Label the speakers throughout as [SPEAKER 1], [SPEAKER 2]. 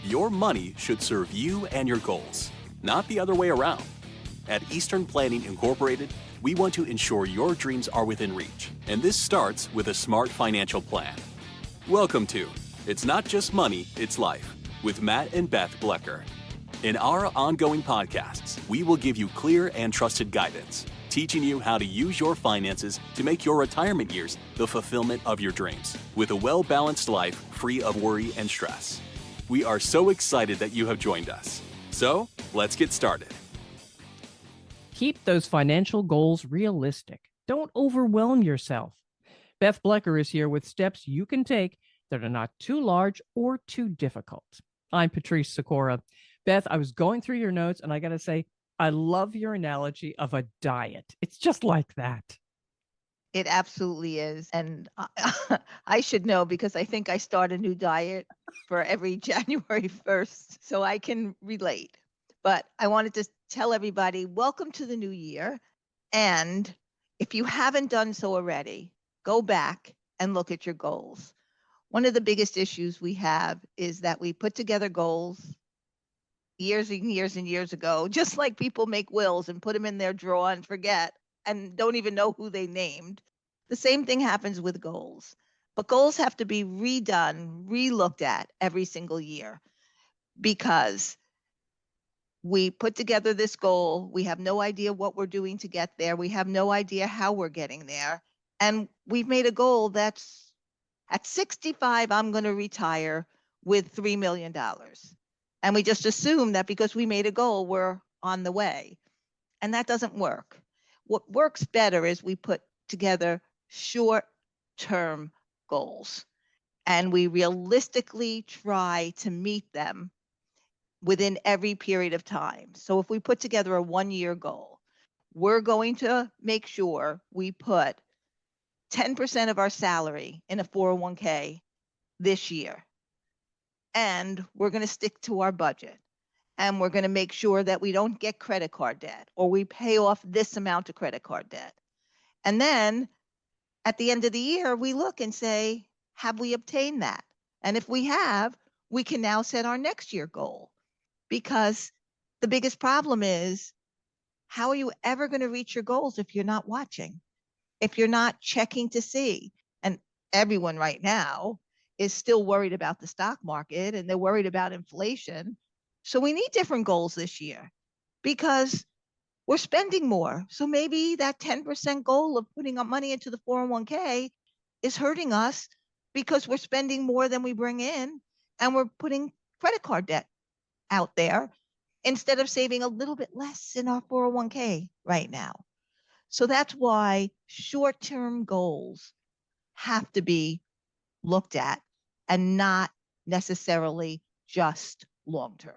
[SPEAKER 1] Your money should serve you and your goals, not the other way around. At Eastern Planning Incorporated, we want to ensure your dreams are within reach, and this starts with a smart financial plan. Welcome to It's Not Just Money, It's Life with Matt and Beth Blecker. In our ongoing podcasts, we will give you clear and trusted guidance, teaching you how to use your finances to make your retirement years the fulfillment of your dreams, with a well-balanced life free of worry and stress. We are so excited that you have joined us. So, let's get started.
[SPEAKER 2] Keep those financial goals realistic. Don't overwhelm yourself. Beth Blecker is here with steps you can take that are not too large or too difficult. I'm Patrice Sikora. Beth, I was going through your notes, and I got to say, I love your analogy of a diet. It's just like that.
[SPEAKER 3] It absolutely is. And I should know because I think I start a new diet for every January 1st, so I can relate. But I wanted to tell everybody, welcome to the new year. And if you haven't done so already, go back and look at your goals. One of the biggest issues we have is that we put together goals years and years and years ago, just like people make wills and put them in their drawer and forget and don't even know who they named. The same thing happens with goals. But goals have to be redone, relooked at every single year because we put together this goal. We have no idea what we're doing to get there. We have no idea how we're getting there. And we've made a goal that's at 65, I'm going to retire with $3 million. And we just assume that because we made a goal, we're on the way. And that doesn't work. What works better is we put together short-term goals. And we realistically try to meet them within every period of time. So if we put together a 1-year goal, we're going to make sure we put 10% of our salary in a 401k this year. And we're going to stick to our budget. And we're going to make sure that we don't get credit card debt or we pay off this amount of credit card debt. And then at the end of the year, we look and say, have we obtained that? And if we have, we can now set our next year goal. Because the biggest problem is, how are you ever going to reach your goals if you're not watching? If you're not checking to see? And everyone right now is still worried about the stock market and they're worried about inflation. So we need different goals this year because we're spending more. So maybe that 10% goal of putting up money into the 401k is hurting us because we're spending more than we bring in and we're putting credit card debt out there instead of saving a little bit less in our 401k right now. So that's why short-term goals have to be looked at and not necessarily just long-term.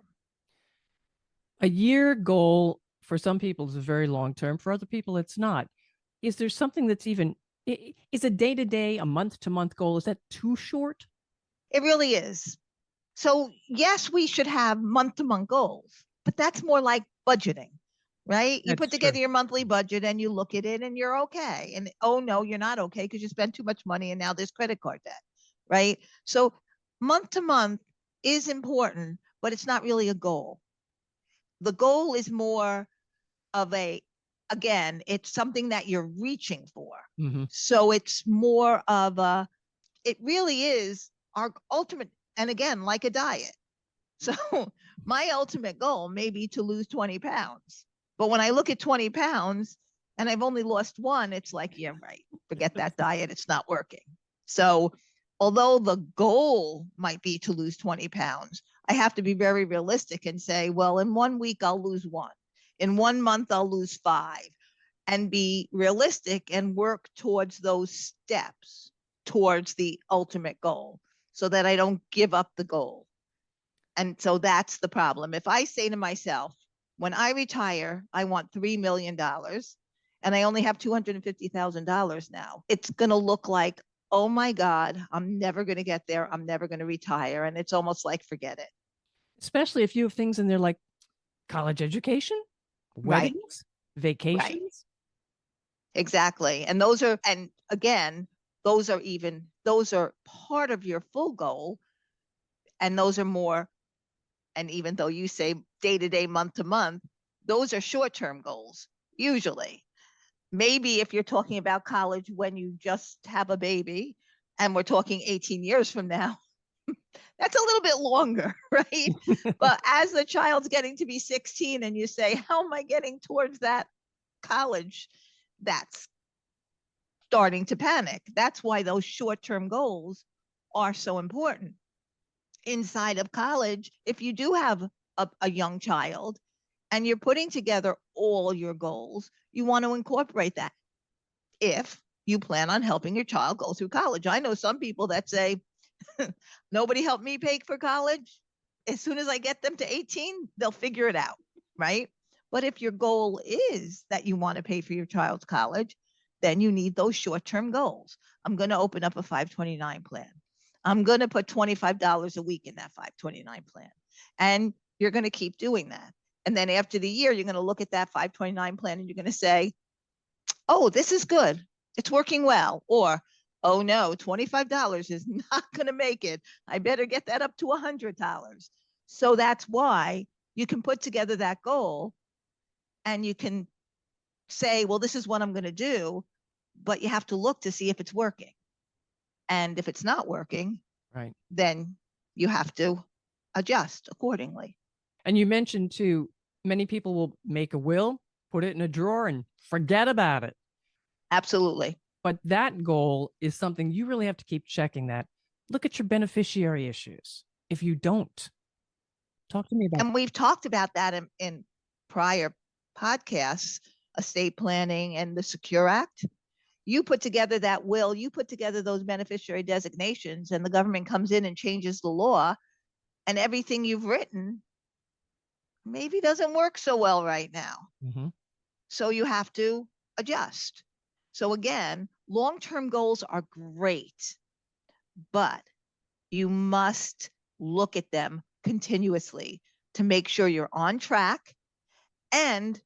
[SPEAKER 2] A year goal for some people is very long-term. For other people, it's not. Is there something that's is a day-to-day, a month-to-month goal, is that too short?
[SPEAKER 3] It really is. So yes, we should have month-to-month goals, but that's more like budgeting. Right? You put together your monthly budget and you look at it and you're okay. And oh no, you're not okay because you spent too much money and now there's credit card debt, right? So month to month is important, but it's not really a goal. The goal is more of again, it's something that you're reaching for. Mm-hmm. So it's more of it really is our ultimate, and again, like a diet. So my ultimate goal may be to lose 20 pounds. But when I look at 20 pounds and I've only lost 1, it's like, yeah, right. Forget that diet. It's not working. So although the goal might be to lose 20 pounds, I have to be very realistic and say, well, in 1 week, I'll lose 1. In 1 month, I'll lose 5, and be realistic and work towards those steps towards the ultimate goal so that I don't give up the goal. And so that's the problem. If I say to myself, when I retire, I want $3 million and I only have $250,000 now, it's going to look like, oh my God, I'm never going to get there. I'm never going to retire. And it's almost like, forget it.
[SPEAKER 2] Especially if you have things in there like college education, weddings, vacations. Right.
[SPEAKER 3] Exactly. And those are part of your full goal. And those are more And even though you say day to day, month to month, those are short-term goals, usually. Maybe if you're talking about college when you just have a baby and we're talking 18 years from now, that's a little bit longer, right? But as the child's getting to be 16 and you say, how am I getting towards that college? That's starting to panic. That's why those short-term goals are so important. Inside of college, if you do have a young child and you're putting together all your goals, you want to incorporate that if you plan on helping your child go through college. I know some people that say, nobody helped me pay for college. As soon as I get them to 18, they'll figure it out, right? But if your goal is that you want to pay for your child's college, then you need those short-term goals. I'm going to open up a 529 plan. I'm going to put $25 a week in that 529 plan. And you're going to keep doing that. And then after the year, you're going to look at that 529 plan and you're going to say, oh, this is good. It's working well. Or, oh no, $25 is not going to make it. I better get that up to $100. So that's why you can put together that goal and you can say, well, this is what I'm going to do, but you have to look to see if it's working. And if it's not working,
[SPEAKER 2] right,
[SPEAKER 3] then you have to adjust accordingly.
[SPEAKER 2] And you mentioned too, many people will make a will, put it in a drawer and forget about it.
[SPEAKER 3] Absolutely.
[SPEAKER 2] But that goal is something you really have to keep checking that. Look at your beneficiary issues. If you don't, talk to me about.
[SPEAKER 3] And we've talked about that in prior podcasts, estate planning and the Secure Act. You put together that will, you put together those beneficiary designations, and the government comes in and changes the law, and everything you've written maybe doesn't work so well right now.
[SPEAKER 2] Mm-hmm.
[SPEAKER 3] So you have to adjust. So again, long-term goals are great, but you must look at them continuously to make sure you're on track and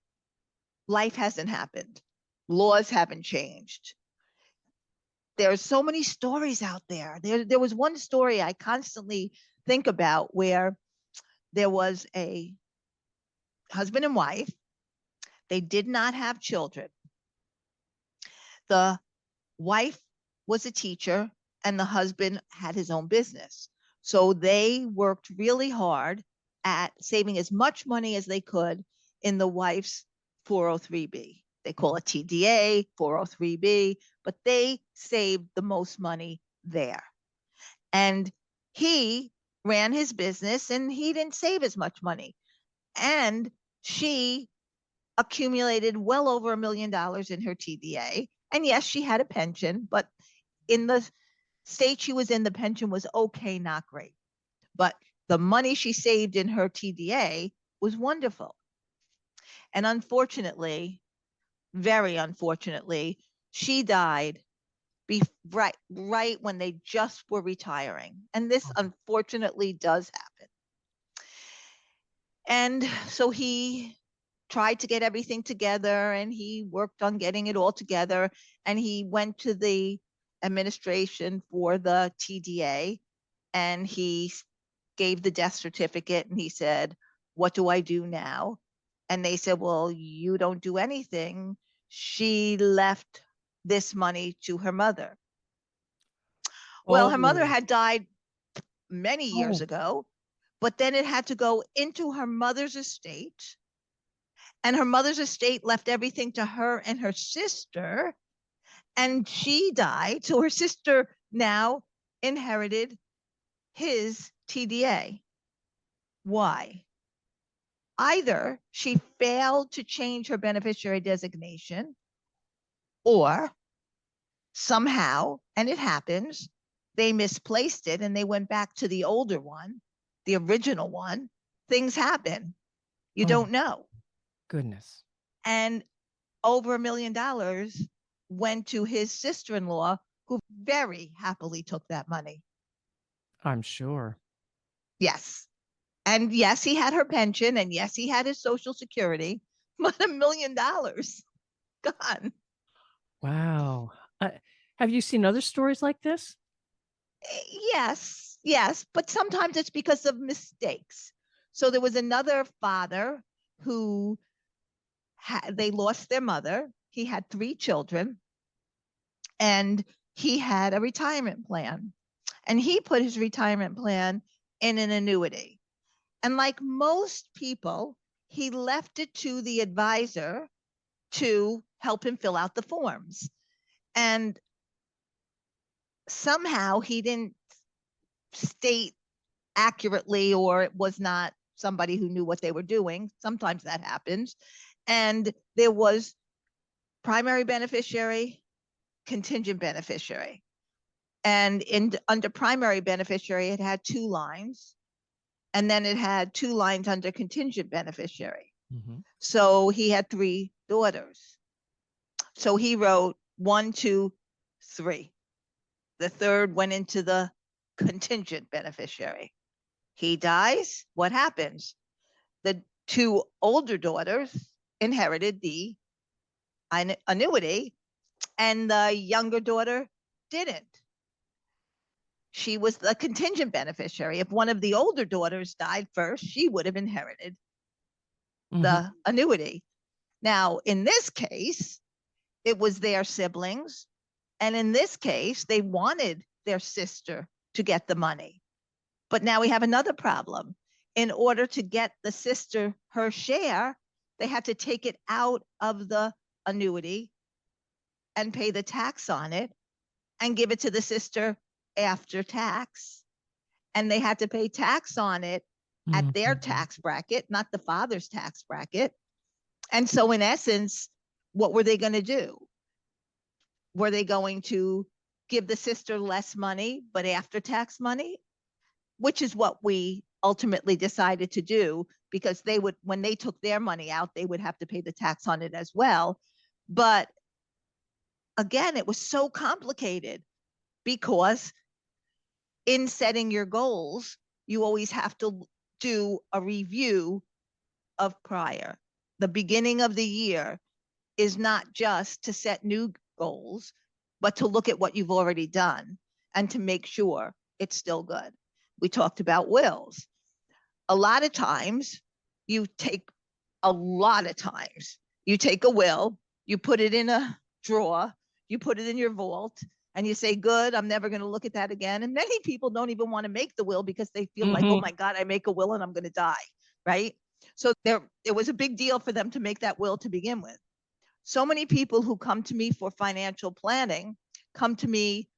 [SPEAKER 3] life hasn't happened. Laws haven't changed. There's so many stories out there. There was one story I constantly think about where there was a husband and wife. They did not have children. The wife was a teacher and the husband had his own business. So they worked really hard at saving as much money as they could in the wife's 403B. They call it TDA, 403B, but they saved the most money there. And he ran his business and he didn't save as much money. And she accumulated well over $1 million in her TDA. And yes, she had a pension, but in the state she was in, the pension was okay, not great. But the money she saved in her TDA was wonderful. And unfortunately, very unfortunately, she died right when they just were retiring. And this unfortunately does happen. And so he tried to get everything together and he worked on getting it all together. And he went to the administration for the TDA and he gave the death certificate and he said, what do I do now? And they said, well, you don't do anything. She left this money to her mother. Well, her mother had died many years ago, but then it had to go into her mother's estate. And her mother's estate left everything to her and her sister. And she died. So her sister now inherited his TDA. Why? Either she failed to change her beneficiary designation, or somehow, and it happens, they misplaced it and they went back to the older one, the original one. Things happen. You don't know.
[SPEAKER 2] Goodness.
[SPEAKER 3] And over $1 million went to his sister-in-law, who very happily took that money.
[SPEAKER 2] I'm sure.
[SPEAKER 3] Yes. And yes, he had her pension, and yes, he had his Social Security, but $1 million gone.
[SPEAKER 2] Wow. Have you seen other stories like this?
[SPEAKER 3] Yes, but sometimes it's because of mistakes. So there was another father who they lost their mother. He had 3 children, and he had a retirement plan. And he put his retirement plan in an annuity. And like most people, he left it to the advisor to help him fill out the forms. And somehow he didn't state accurately, or it was not somebody who knew what they were doing. Sometimes that happens. And there was primary beneficiary, contingent beneficiary. And under primary beneficiary, it had 2 lines. And then it had 2 lines under contingent beneficiary. Mm-hmm. So he had 3 daughters. So he wrote 1, 2, 3. The third went into the contingent beneficiary. He dies. What happens? The 2 older daughters inherited the annuity, and the younger daughter didn't. She was the contingent beneficiary. If one of the older daughters died first, she would have inherited the annuity. Now, in this case, it was their siblings. And in this case, they wanted their sister to get the money. But now we have another problem. In order to get the sister her share, they had to take it out of the annuity and pay the tax on it and give it to the sister after tax. And they had to pay tax on it at their tax bracket, not the father's tax bracket. And so in essence, what were they going to do? Were they going to give the sister less money, but after tax money? Which is what we ultimately decided to do, because they would, when they took their money out, they would have to pay the tax on it as well. But again, it was so complicated, because in setting your goals, you always have to do a review of prior. The beginning of the year is not just to set new goals, but to look at what you've already done and to make sure it's still good. We talked about wills. A lot of times, you take a will, you put it in a drawer, you put it in your vault, and you say, good, I'm never going to look at that again. And many people don't even want to make the will because they feel like, oh my God, I make a will and I'm going to die, right? So it was a big deal for them to make that will to begin with. So many people who come to me for financial planning come to me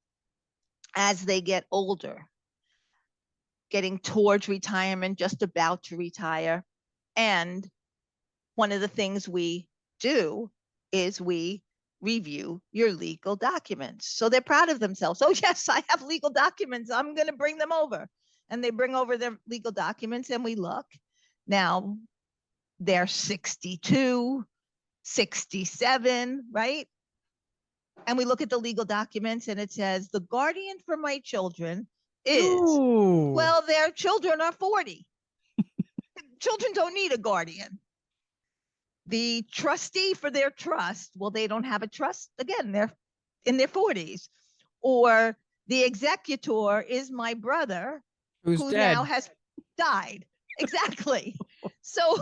[SPEAKER 3] as they get older, getting towards retirement, just about to retire. And one of the things we do is we review your legal documents. So they're proud of themselves. Oh, yes, I have legal documents. I'm going to bring them over. And they bring over their legal documents and we look. Now, they're 62, 67, right? And we look at the legal documents and it says, the guardian for my children is, well, their children are 40. Children don't need a guardian. The trustee for their trust, well, they don't have a trust. Again, they're in their 40s. Or the executor is my brother who now has died. Exactly. So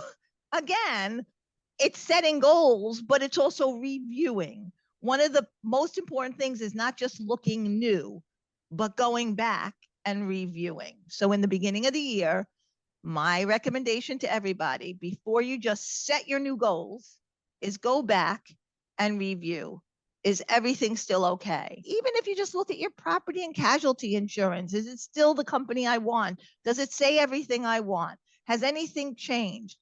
[SPEAKER 3] again, it's setting goals, but it's also reviewing. One of the most important things is not just looking new, but going back and reviewing. So in the beginning of the year, my recommendation to everybody, before you just set your new goals, is go back and review. Is everything still okay? Even if you just look at your property and casualty insurance, is it still the company I want? Does it say everything I want? Has anything changed?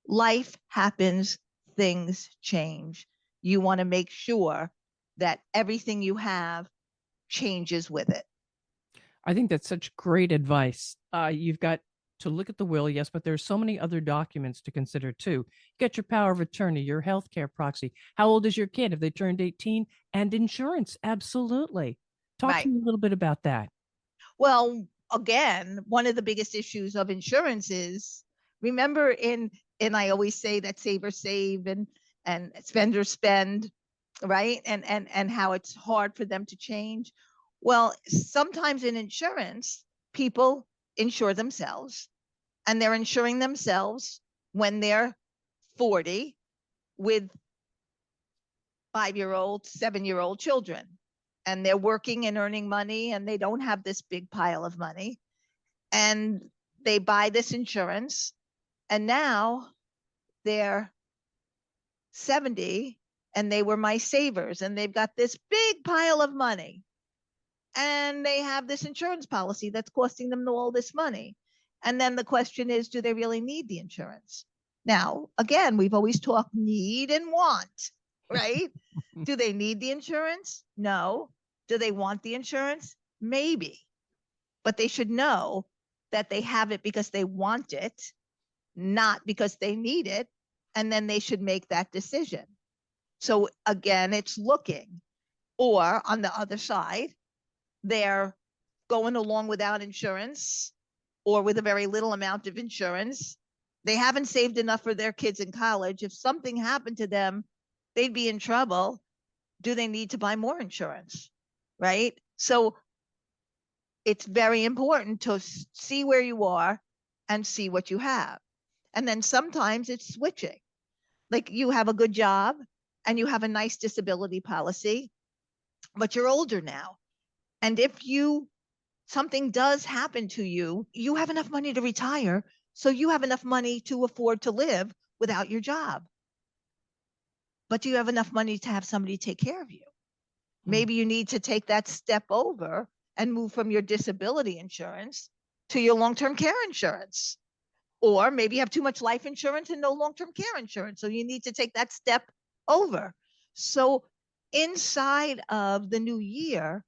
[SPEAKER 3] Life happens, things change. You want to make sure that everything you have changes with it.
[SPEAKER 2] I think that's such great advice. You've got to look at the will, yes, but there's so many other documents to consider too. Get your power of attorney, your healthcare proxy. How old is your kid? Have they turned 18? And insurance, absolutely. Talk to me a little bit about that.
[SPEAKER 3] Well, again, one of the biggest issues of insurance is, remember and I always say that savers save and spenders spend, right? And how it's hard for them to change. Well, sometimes in insurance, people insure themselves and they're insuring themselves when they're 40 with 5-year-old, 7-year-old children. And they're working and earning money, and they don't have this big pile of money. And they buy this insurance, and now they're 70 and they were my savers, and they've got this big pile of money. And they have this insurance policy that's costing them all this money. And then the question is, do they really need the insurance? Now, again, we've always talked need and want, right? Do they need the insurance? No. Do they want the insurance? Maybe. But they should know that they have it because they want it, not because they need it. And then they should make that decision. So again, it's looking. Or on the other side, they're going along without insurance or with a very little amount of insurance. They haven't saved enough for their kids in college. If something happened to them, they'd be in trouble. Do they need to buy more insurance? Right? So it's very important to see where you are and see what you have. And then sometimes it's switching. Like you have a good job and you have a nice disability policy, but you're older now. And if something does happen to you, you have enough money to retire. So you have enough money to afford to live without your job. But do you have enough money to have somebody take care of you? Maybe you need to take that step over and move from your disability insurance to your long-term care insurance. Or maybe you have too much life insurance and no long-term care insurance. So you need to take that step over. So inside of the new year,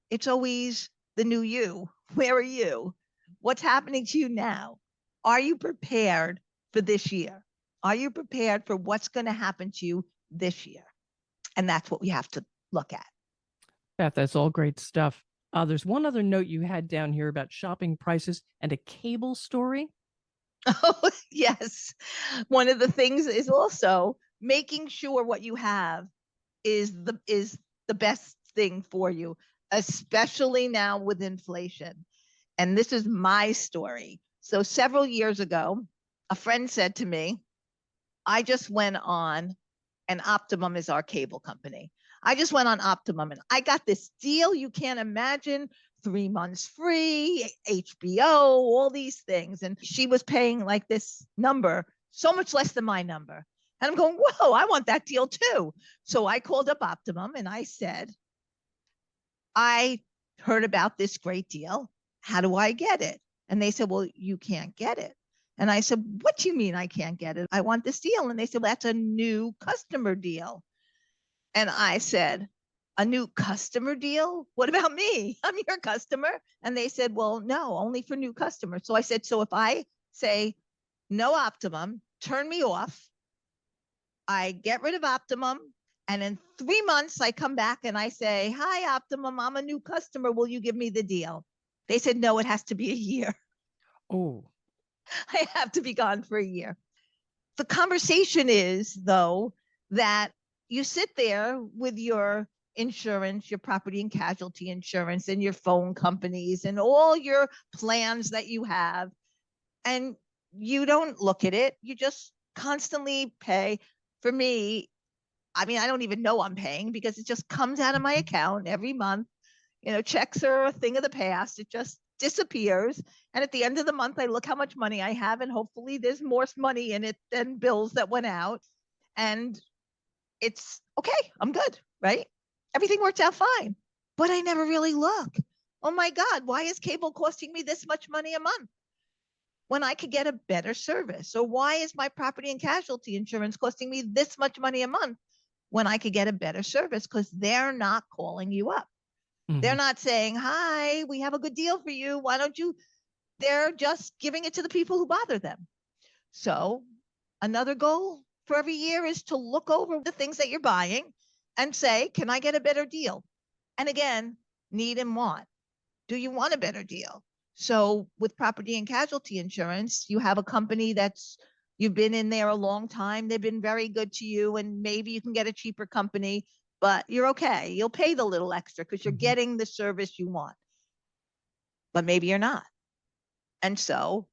[SPEAKER 3] it's always the new you. Where are you? What's happening to you now? Are you prepared for this year? Are you prepared for what's going to happen to you this year? And that's what we have to look at.
[SPEAKER 2] Beth, that's all great stuff. There's one other note you had down here about shopping prices and a cable story.
[SPEAKER 3] Oh, yes. One of the things is also making sure what you have is the best thing for you, especially now with inflation. And this is my story. So several years ago, a friend said to me, I just went on, and Optimum is our cable company. I just went on Optimum and I got this deal you can't imagine, 3 months free, HBO, all these things. And she was paying like this number, so much less than my number. And I'm going, whoa, I want that deal too. So I called up Optimum and I said, I heard about this great deal. How do I get it? And they said, well, you can't get it. And I said, what do you mean I can't get it? I want this deal. And they said, well, that's a new customer deal. And I said, a new customer deal? What about me? I'm your customer. And they said, well, no, only for new customers. So I said, so if I say no Optimum, turn me off, I get rid of Optimum, and in 3 months I come back and I say, hi, Optimum, I'm a new customer. Will you give me the deal? They said, no, it has to be a year.
[SPEAKER 2] Oh,
[SPEAKER 3] I have to be gone for a year. The conversation is, though, that you sit there with your insurance, your property and casualty insurance, and your phone companies and all your plans that you have, and you don't look at it. You just constantly pay. For me, I mean, I don't even know I'm paying because it just comes out of my account every month. You know, checks are a thing of the past. It just disappears. And at the end of the month, I look how much money I have, and hopefully there's more money in it than bills that went out. And it's okay. I'm good, right? Everything works out fine. But I never really look. Oh my God, why is cable costing me this much money a month when I could get a better service? Or why is my property and casualty insurance costing me this much money a month when I could get a better service? Because they're not calling you up. They're not saying, hi, we have a good deal for you. Why don't you? They're just giving it to the people who bother them. So another goal for every year is to look over the things that you're buying and say, can I get a better deal? And again, need and want. Do you want a better deal? So with property and casualty insurance, you have a company you've been in there a long time. They've been very good to you, and maybe you can get a cheaper company, but you're okay. You'll pay the little extra because you're getting the service you want, but maybe you're not. And so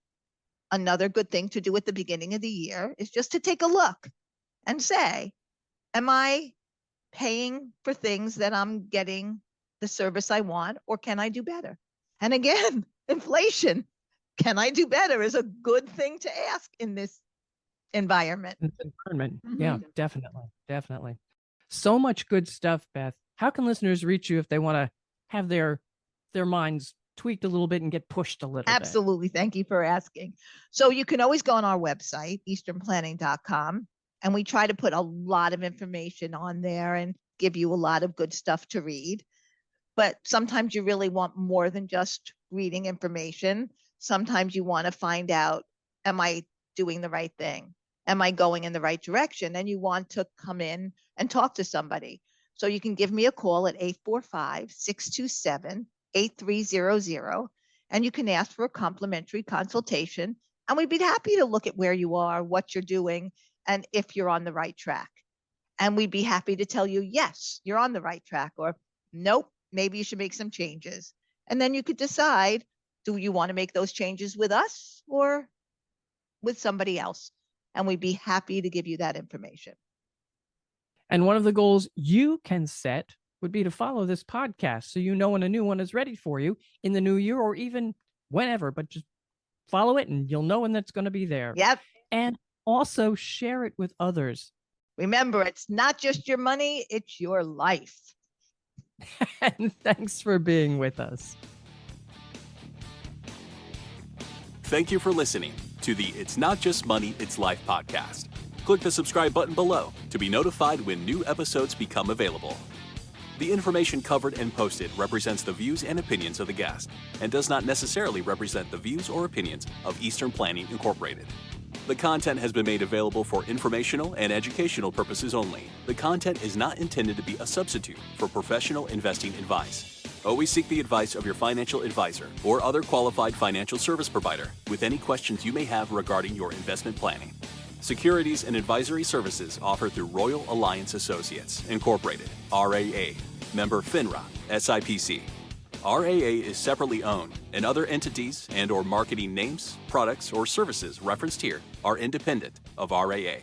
[SPEAKER 3] another good thing to do at the beginning of the year is just to take a look and say, am I paying for things that I'm getting the service I want, or can I do better? And again, inflation, can I do better is a good thing to ask in this environment.
[SPEAKER 2] Yeah, definitely. Definitely. So much good stuff, Beth. How can listeners reach you if they want to have their minds tweaked a little bit and get pushed a little bit?
[SPEAKER 3] Absolutely. Thank you for asking. So you can always go on our website, easternplanning.com, and we try to put a lot of information on there and give you a lot of good stuff to read. But sometimes you really want more than just reading information. Sometimes you want to find out, am I doing the right thing? Am I going in the right direction? And you want to come in and talk to somebody. So you can give me a call at 845-627-8300, and you can ask for a complimentary consultation. And we'd be happy to look at where you are, what you're doing, and if you're on the right track. And we'd be happy to tell you, yes, you're on the right track, or nope, maybe you should make some changes. And then you could decide, do you want to make those changes with us or with somebody else? And we'd be happy to give you that information.
[SPEAKER 2] And one of the goals you can set would be to follow this podcast so you know when a new one is ready for you in the new year or even whenever, but just follow it and you'll know when that's going to be there.
[SPEAKER 3] Yep.
[SPEAKER 2] And also share it with others.
[SPEAKER 3] Remember, it's not just your money, it's your life.
[SPEAKER 2] And thanks for being with us.
[SPEAKER 1] Thank you for listening to the It's Not Just Money, It's Life podcast. Click the subscribe button below to be notified when new episodes become available. The information covered and posted represents the views and opinions of the guest and does not necessarily represent the views or opinions of Eastern Planning Incorporated. The content has been made available for informational and educational purposes only. The content is not intended to be a substitute for professional investing advice. Always seek the advice of your financial advisor or other qualified financial service provider with any questions you may have regarding your investment planning. Securities and advisory services offered through Royal Alliance Associates, Incorporated, RAA, member FINRA, SIPC. RAA is separately owned, and other entities and/or marketing names, products, or services referenced here are independent of RAA.